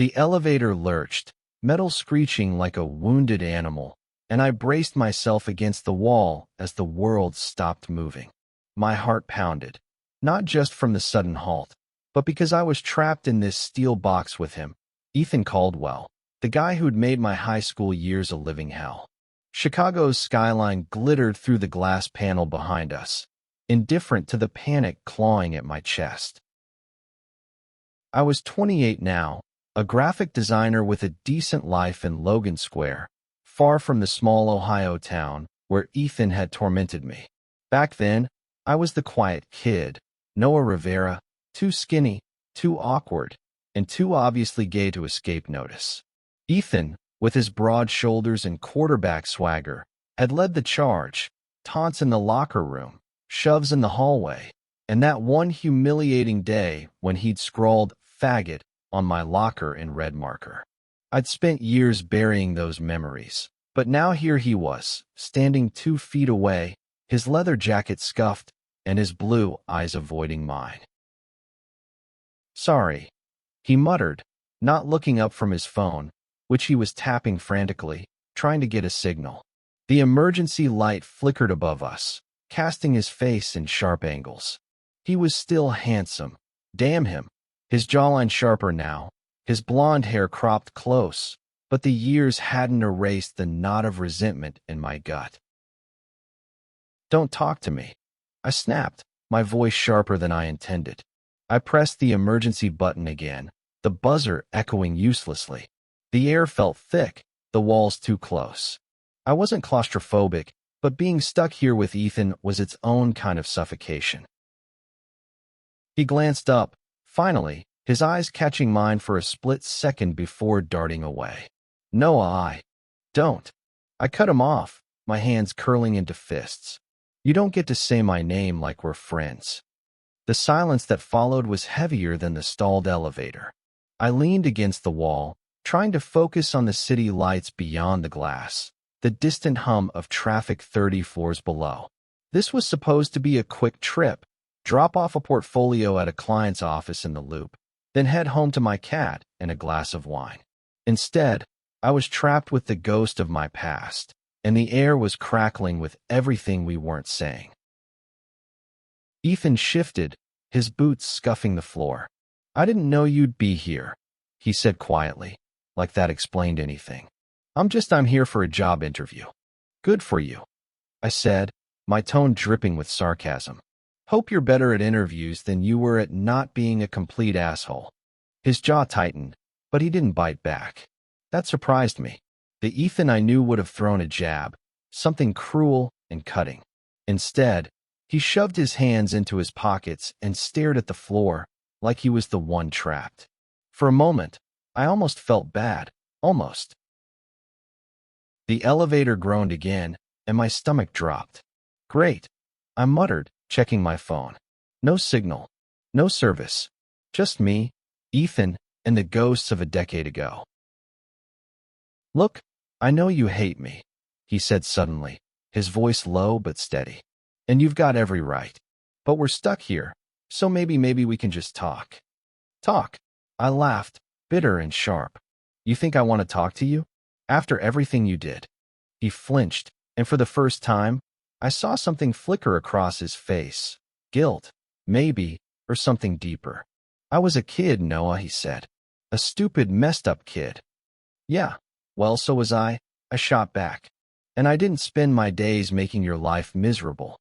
The elevator lurched, metal screeching like a wounded animal, and I braced myself against the wall as the world stopped moving. My heart pounded, not just from the sudden halt, but because I was trapped in this steel box with him, Ethan Caldwell, the guy who'd made my high school years a living hell. Chicago's skyline glittered through the glass panel behind us, indifferent to the panic clawing at my chest. I was 28 now, a graphic designer with a decent life in Logan Square, far from the small Ohio town where Ethan had tormented me. Back then, I was the quiet kid, Noah Rivera, too skinny, too awkward, and too obviously gay to escape notice. Ethan, with his broad shoulders and quarterback swagger, had led the charge, taunts in the locker room, shoves in the hallway, and that one humiliating day when he'd scrawled "faggot" on my locker in red marker. I'd spent years burying those memories, but now here he was, standing 2 feet away, his leather jacket scuffed, and his blue eyes avoiding mine. "Sorry," he muttered, not looking up from his phone, which he was tapping frantically, trying to get a signal. The emergency light flickered above us, casting his face in sharp angles. He was still handsome. Damn him. His jawline sharper now, his blonde hair cropped close, but the years hadn't erased the knot of resentment in my gut. "Don't talk to me," I snapped, my voice sharper than I intended. I pressed the emergency button again, the buzzer echoing uselessly. The air felt thick, the walls too close. I wasn't claustrophobic, but being stuck here with Ethan was its own kind of suffocation. He glanced up, finally, his eyes catching mine for a split second before darting away. "Noah, don't." I cut him off, my hands curling into fists. "You don't get to say my name like we're friends." The silence that followed was heavier than the stalled elevator. I leaned against the wall, trying to focus on the city lights beyond the glass, the distant hum of traffic 30 floors below. This was supposed to be a quick trip, drop off a portfolio at a client's office in the Loop, then head home to my cat and a glass of wine. Instead, I was trapped with the ghost of my past, and the air was crackling with everything we weren't saying. Ethan shifted, his boots scuffing the floor. "I didn't know you'd be here," he said quietly, like that explained anything. I'm here for a job interview." "Good for you," I said, my tone dripping with sarcasm. "Hope you're better at interviews than you were at not being a complete asshole." His jaw tightened, but he didn't bite back. That surprised me. The Ethan I knew would have thrown a jab, something cruel and cutting. Instead, he shoved his hands into his pockets and stared at the floor like he was the one trapped. For a moment, I almost felt bad, almost. The elevator groaned again, and my stomach dropped. "Great," I muttered, checking my phone. No signal, no service, just me, Ethan, and the ghosts of a decade ago. "Look, I know you hate me," he said suddenly, his voice low but steady. "And you've got every right. But we're stuck here, so maybe we can just talk." "Talk?" I laughed, bitter and sharp. "You think I want to talk to you? After everything you did?" He flinched, and for the first time, I saw something flicker across his face. Guilt, maybe, or something deeper. "I was a kid, Noah," he said. "A stupid, messed-up kid." "Yeah, well, so was I shot back. "And I didn't spend my days making your life miserable."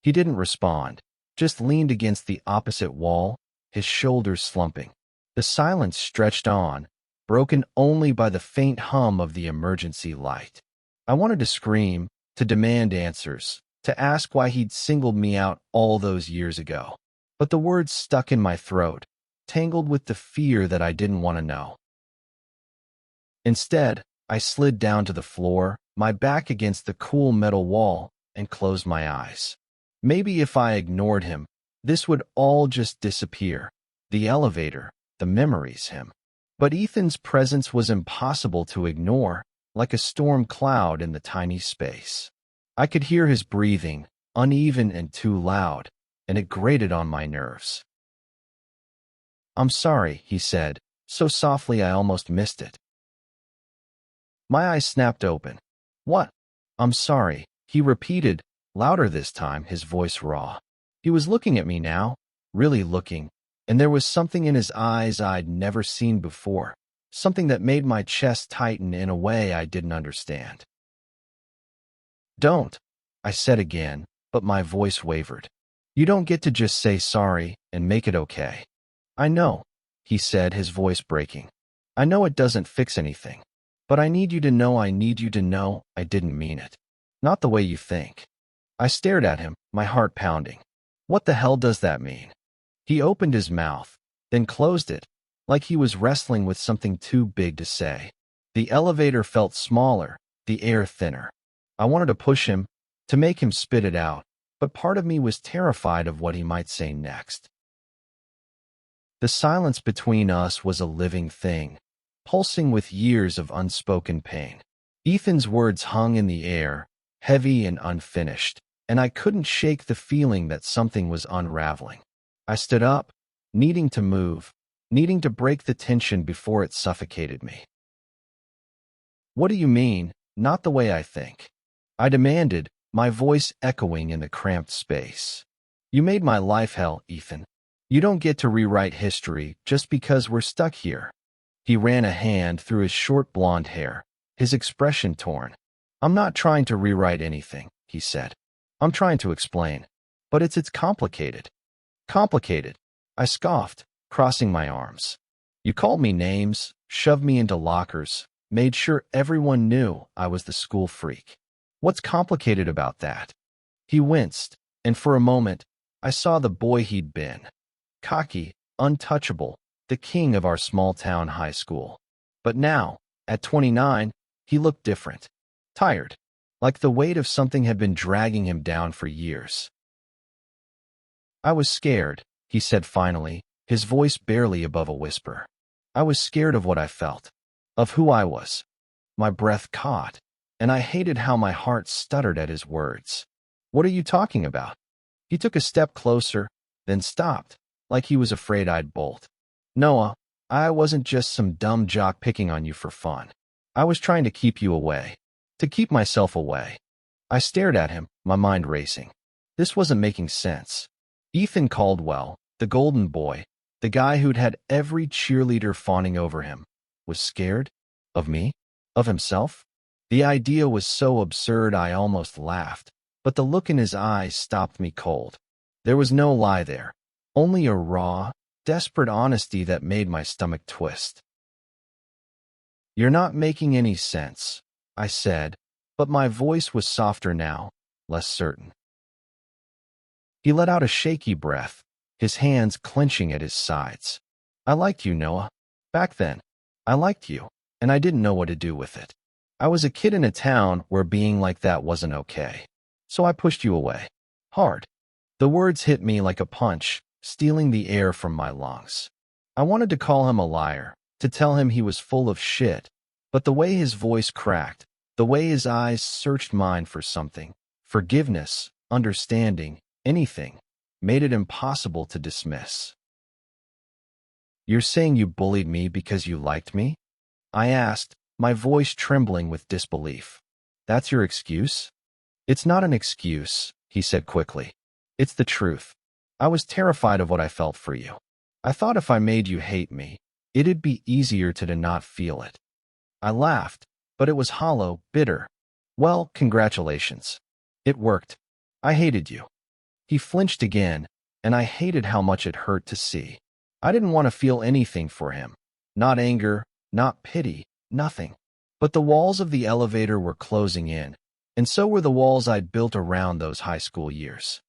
He didn't respond, just leaned against the opposite wall, his shoulders slumping. The silence stretched on, broken only by the faint hum of the emergency light. I wanted to scream, to demand answers, to ask why he'd singled me out all those years ago. But the words stuck in my throat, tangled with the fear that I didn't want to know. Instead, I slid down to the floor, my back against the cool metal wall, and closed my eyes. Maybe if I ignored him, this would all just disappear. The elevator, the memories, him. But Ethan's presence was impossible to ignore, like a storm cloud in the tiny space. I could hear his breathing, uneven and too loud, and it grated on my nerves. "I'm sorry," he said, so softly I almost missed it. My eyes snapped open. What? I'm sorry, he repeated, louder this time, his voice raw. He was looking at me now, really looking, and there was something in his eyes I'd never seen before, something that made my chest tighten in a way I didn't understand. Don't, I said again, but my voice wavered. You don't get to just say sorry and make it okay. I know, he said, his voice breaking. I know it doesn't fix anything. But I need you to know I didn't mean it. Not the way you think. I stared at him, my heart pounding. What the hell does that mean? He opened his mouth, then closed it, like he was wrestling with something too big to say. The elevator felt smaller, the air thinner. I wanted to push him, to make him spit it out, but part of me was terrified of what he might say next. The silence between us was a living thing, pulsing with years of unspoken pain. Ethan's words hung in the air, heavy and unfinished, and I couldn't shake the feeling that something was unraveling. I stood up, needing to move, needing to break the tension before it suffocated me. What do you mean, not the way I think? I demanded, my voice echoing in the cramped space. You made my life hell, Ethan. You don't get to rewrite history just because we're stuck here. He ran a hand through his short blonde hair, his expression torn. I'm not trying to rewrite anything, he said. I'm trying to explain. But it's complicated. Complicated, I scoffed, crossing my arms. You called me names, shoved me into lockers, made sure everyone knew I was the school freak. What's complicated about that? He winced, and for a moment, I saw the boy he'd been. Cocky, untouchable, the king of our small-town high school. But now, at 29, he looked different. Tired, like the weight of something had been dragging him down for years. I was scared, he said finally, his voice barely above a whisper. I was scared of what I felt, of who I was. My breath caught, and I hated how my heart stuttered at his words. What are you talking about? He took a step closer, then stopped, like he was afraid I'd bolt. Noah, I wasn't just some dumb jock picking on you for fun. I was trying to keep you away. To keep myself away. I stared at him, my mind racing. This wasn't making sense. Ethan Caldwell, the golden boy, the guy who'd had every cheerleader fawning over him, was scared? Of me? Of himself? The idea was so absurd I almost laughed, but the look in his eyes stopped me cold. There was no lie there, only a raw, desperate honesty that made my stomach twist. You're not making any sense, I said, but my voice was softer now, less certain. He let out a shaky breath, his hands clenching at his sides. I liked you, Noah. Back then, I liked you, and I didn't know what to do with it. I was a kid in a town where being like that wasn't okay. So I pushed you away. Hard. The words hit me like a punch, stealing the air from my lungs. I wanted to call him a liar, to tell him he was full of shit, but the way his voice cracked, the way his eyes searched mine for something, forgiveness, understanding, anything, made it impossible to dismiss. You're saying you bullied me because you liked me? I asked, my voice trembling with disbelief. That's your excuse? It's not an excuse, he said quickly. It's the truth. I was terrified of what I felt for you. I thought if I made you hate me, it'd be easier to not feel it. I laughed, but it was hollow, bitter. Well, congratulations. It worked. I hated you. He flinched again, and I hated how much it hurt to see. I didn't want to feel anything for him. Not anger, not pity, nothing. But the walls of the elevator were closing in, and so were the walls I'd built around those high school years.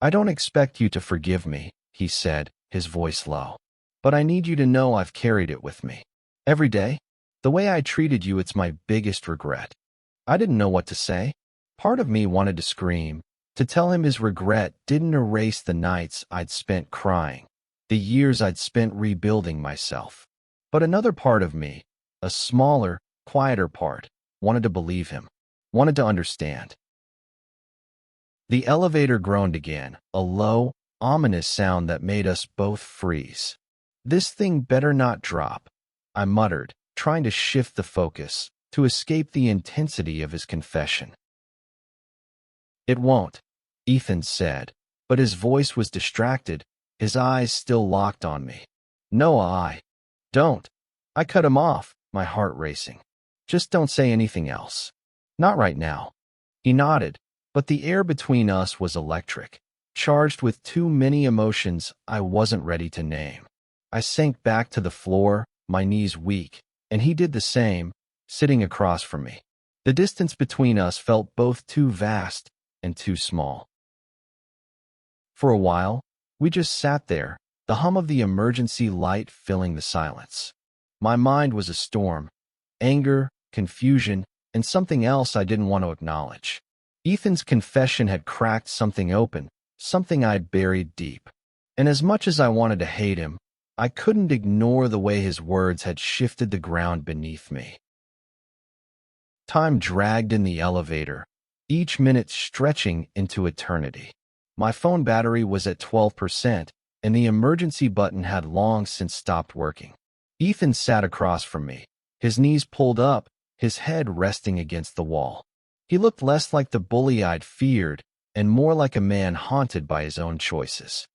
I don't expect you to forgive me, he said, his voice low. But I need you to know I've carried it with me. Every day, the way I treated you, it's my biggest regret. I didn't know what to say. Part of me wanted to scream, to tell him his regret didn't erase the nights I'd spent crying, the years I'd spent rebuilding myself. But another part of me, a smaller, quieter part, wanted to believe him, wanted to understand. The elevator groaned again, a low, ominous sound that made us both freeze. This thing better not drop, I muttered, trying to shift the focus to escape the intensity of his confession. It won't, Ethan said, but his voice was distracted, his eyes still locked on me. Noah, don't. I cut him off, my heart racing. Just don't say anything else. Not right now. He nodded, but the air between us was electric, charged with too many emotions I wasn't ready to name. I sank back to the floor, my knees weak, and he did the same, sitting across from me. The distance between us felt both too vast and too small. For a while, we just sat there, the hum of the emergency light filling the silence. My mind was a storm, anger, confusion, and something else I didn't want to acknowledge. Ethan's confession had cracked something open, something I'd buried deep. And as much as I wanted to hate him, I couldn't ignore the way his words had shifted the ground beneath me. Time dragged in the elevator, each minute stretching into eternity. My phone battery was at 12%, and the emergency button had long since stopped working. Ethan sat across from me, his knees pulled up, his head resting against the wall. He looked less like the bully I'd feared and more like a man haunted by his own choices.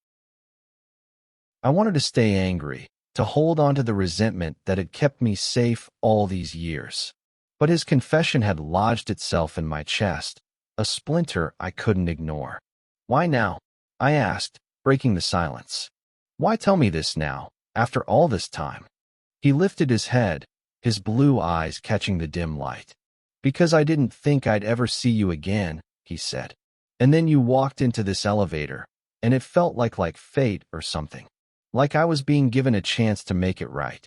I wanted to stay angry, to hold on to the resentment that had kept me safe all these years. But his confession had lodged itself in my chest, a splinter I couldn't ignore. Why now? I asked, breaking the silence. Why tell me this now, after all this time? He lifted his head, his blue eyes catching the dim light. Because I didn't think I'd ever see you again, he said. And then you walked into this elevator, and it felt like fate or something. Like I was being given a chance to make it right.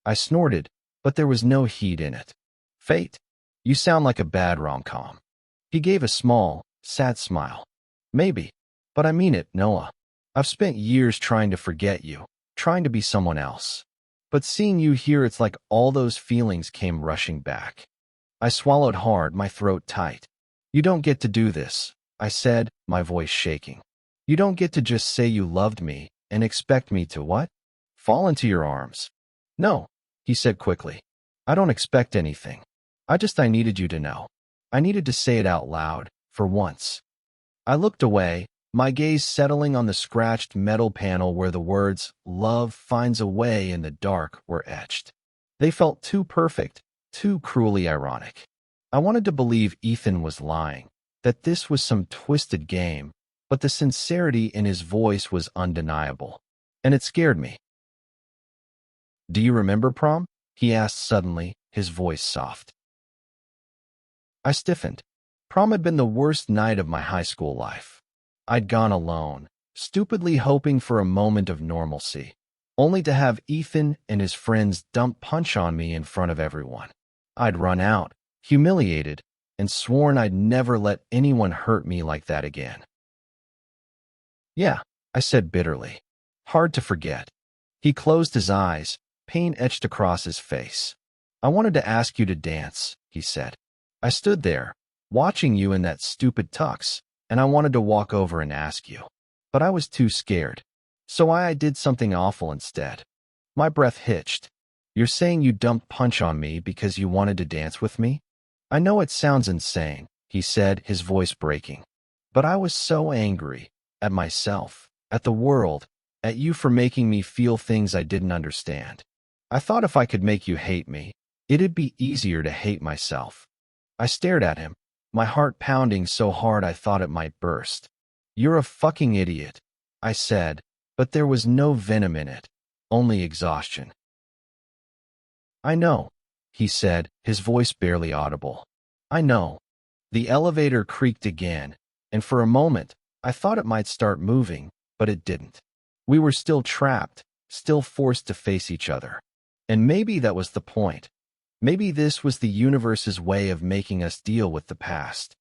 I snorted, but there was no heat in it. Fate? You sound like a bad rom-com. He gave a small, sad smile. Maybe, but I mean it, Noah. I've spent years trying to forget you, trying to be someone else. But seeing you here, it's like all those feelings came rushing back. I swallowed hard, my throat tight. You don't get to do this, I said, my voice shaking. You don't get to just say you loved me and expect me to what? Fall into your arms. No, he said quickly. I don't expect anything. I needed you to know. I needed to say it out loud, for once. I looked away, my gaze settling on the scratched metal panel where the words, "Love finds a way" in the dark were etched. They felt too perfect, too cruelly ironic. I wanted to believe Ethan was lying, that this was some twisted game, but the sincerity in his voice was undeniable, and it scared me. Do you remember prom? He asked suddenly, his voice soft. I stiffened. Prom had been the worst night of my high school life. I'd gone alone, stupidly hoping for a moment of normalcy, only to have Ethan and his friends dump punch on me in front of everyone. I'd run out, humiliated, and sworn I'd never let anyone hurt me like that again. Yeah, I said bitterly. Hard to forget. He closed his eyes, pain etched across his face. I wanted to ask you to dance, he said. I stood there, watching you in that stupid tux, and I wanted to walk over and ask you. But I was too scared. So I did something awful instead. My breath hitched. You're saying you dumped punch on me because you wanted to dance with me? I know it sounds insane, he said, his voice breaking. But I was so angry. At myself, at the world, at you for making me feel things I didn't understand. I thought if I could make you hate me, it'd be easier to hate myself. I stared at him, my heart pounding so hard I thought it might burst. You're a fucking idiot, I said, but there was no venom in it, only exhaustion. I know, he said, his voice barely audible. I know. The elevator creaked again, and for a moment, I thought it might start moving, but it didn't. We were still trapped, still forced to face each other. And maybe that was the point. Maybe this was the universe's way of making us deal with the past.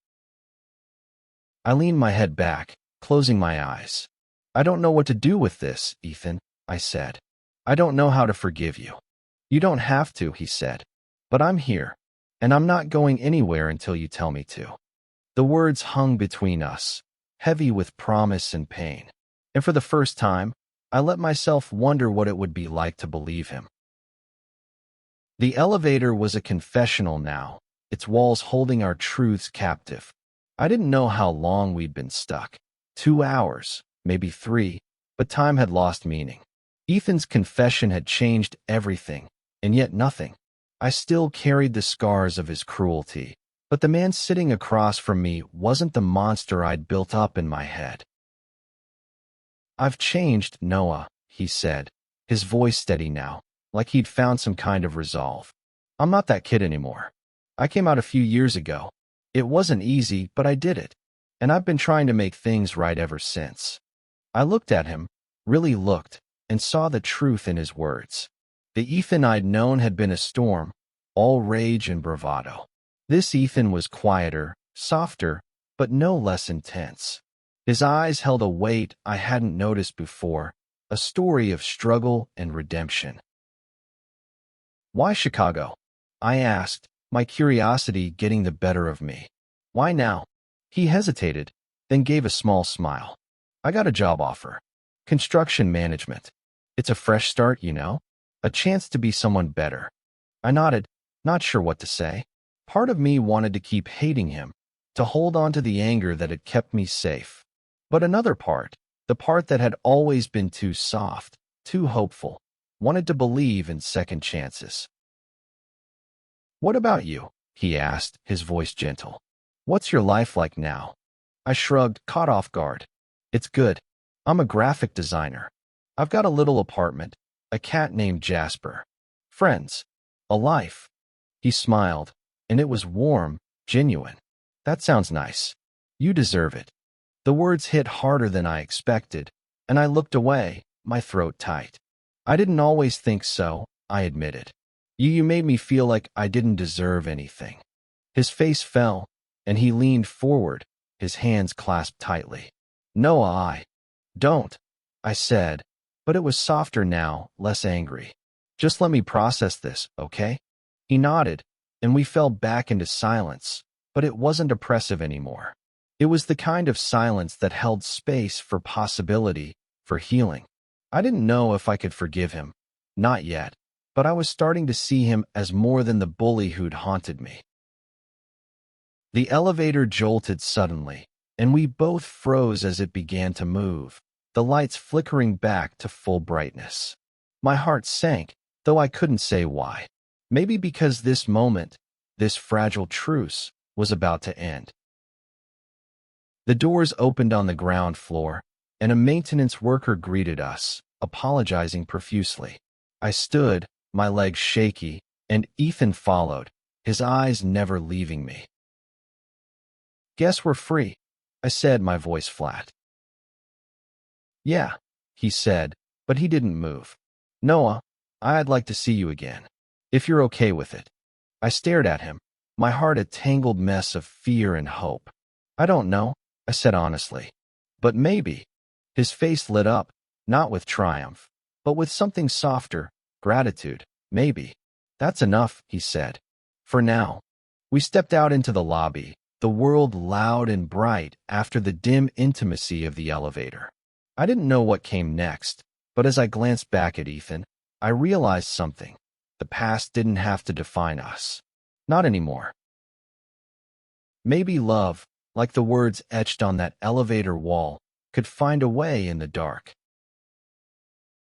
I leaned my head back, closing my eyes. I don't know what to do with this, Ethan, I said. I don't know how to forgive you. You don't have to, he said. But I'm here, and I'm not going anywhere until you tell me to. The words hung between us, heavy with promise and pain. And for the first time, I let myself wonder what it would be like to believe him. The elevator was a confessional now, its walls holding our truths captive. I didn't know how long we'd been stuck. 2 hours, maybe 3, but time had lost meaning. Ethan's confession had changed everything, and yet nothing. I still carried the scars of his cruelty, but the man sitting across from me wasn't the monster I'd built up in my head. "I've changed, Noah," he said, his voice steady now, like he'd found some kind of resolve. "I'm not that kid anymore. I came out a few years ago. It wasn't easy, but I did it, and I've been trying to make things right ever since." I looked at him, really looked, and saw the truth in his words. The Ethan I'd known had been a storm, all rage and bravado. This Ethan was quieter, softer, but no less intense. His eyes held a weight I hadn't noticed before, a story of struggle and redemption. "Why Chicago?" I asked, my curiosity getting the better of me. "Why now?" He hesitated, then gave a small smile. "I got a job offer. Construction management. It's a fresh start, you know? A chance to be someone better." I nodded, not sure what to say. Part of me wanted to keep hating him, to hold on to the anger that had kept me safe. But another part, the part that had always been too soft, too hopeful, wanted to believe in second chances. "What about you?" he asked, his voice gentle. "What's your life like now?" I shrugged, caught off guard. "It's good. I'm a graphic designer. I've got a little apartment, a cat named Jasper. Friends. A life." He smiled, and it was warm, genuine. "That sounds nice. You deserve it." The words hit harder than I expected, and I looked away, my throat tight. "I didn't always think so," I admitted. You made me feel like I didn't deserve anything." His face fell, and he leaned forward, his hands clasped tightly. "Noah, I don't," I said, but it was softer now, less angry. "Just let me process this, okay?" He nodded, and we fell back into silence, but it wasn't oppressive anymore. It was the kind of silence that held space for possibility, for healing. I didn't know if I could forgive him. Not yet, but I was starting to see him as more than the bully who'd haunted me. The elevator jolted suddenly, and we both froze as it began to move, the lights flickering back to full brightness. My heart sank, though I couldn't say why. Maybe because this moment, this fragile truce, was about to end. The doors opened on the ground floor, and a maintenance worker greeted us, apologizing profusely. I stood, my legs shaky, and Ethan followed, his eyes never leaving me. "Guess we're free," I said, my voice flat. "Yeah," he said, but he didn't move. "Noah, I'd like to see you again, if you're okay with it." I stared at him, my heart a tangled mess of fear and hope. "I don't know," I said honestly. "But maybe." His face lit up, not with triumph, but with something softer, gratitude. "Maybe. That's enough," he said. "For now." We stepped out into the lobby, the world loud and bright after the dim intimacy of the elevator. I didn't know what came next, but as I glanced back at Ethan, I realized something. The past didn't have to define us. Not anymore. Maybe love, like the words etched on that elevator wall, could find a way in the dark.